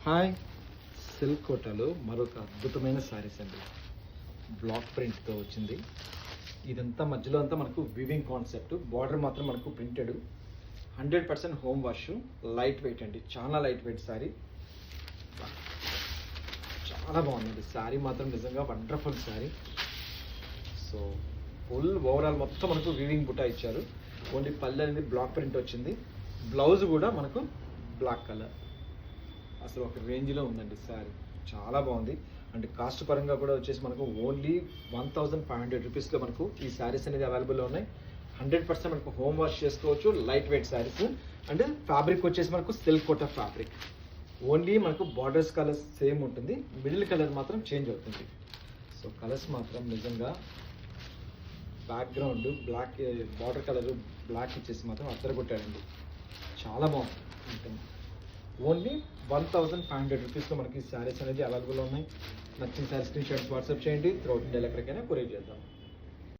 Hi, silk కోటలో మరొక అద్భుతమైన శారీస్ అండి. బ్లాక్ ప్రింట్తో వచ్చింది. ఇదంతా మధ్యలో అంతా మనకు వివింగ్ కాన్సెప్ట్, బార్డర్ మాత్రం మనకు printed. 100% home wash, light weight అండి, చాలా లైట్ వెయిట్ శారీ. చాలా బాగుందండి శారీ మాత్రం, నిజంగా wonderful sari. So full overall మొత్తం మనకు వివింగ్ బుటా ఇచ్చారు. ఓన్లీ పల్లె అనేది బ్లాక్ ప్రింట్ వచ్చింది. బ్లౌజ్ కూడా మనకు బ్లాక్ కలర్. అసలు ఒక రేంజ్లో ఉందండి శారీ, చాలా బాగుంది. అండ్ కాస్ట్ పరంగా కూడా వచ్చేసి మనకు ఓన్లీ 1500 రూపీస్లో మనకు ఈ శారీస్ అనేది అవైలబుల్లో ఉన్నాయి. 100% మనకు హోమ్ వాష్ చేసుకోవచ్చు, light weight saris. And fabric వచ్చేసి మనకు సిల్క్ కోటా ఫ్యాబ్రిక్. ఓన్లీ మనకు బార్డర్స్ కలర్స్ సేమ్ ఉంటుంది, మిడిల్ కలర్ మాత్రం చేంజ్ అవుతుంది. సో కలర్స్ మాత్రం నిజంగా background black, border colour black ఇచ్చేసి మాత్రం అద్దరగొట్టాడండి, చాలా బాగుంది. ఉంటుంది ఓన్లీ 1500 రూపీస్లో మనకి శారీస్ అనేది అవైలబుల్ ఉన్నాయి. నచ్చిన శారీ స్క్రీన్ షాట్స్ వాట్సాప్ చేయండి. త్రూఅవుట్ ఇండియాలో ఎక్కడికైనా కొరియర్ చేద్దాం.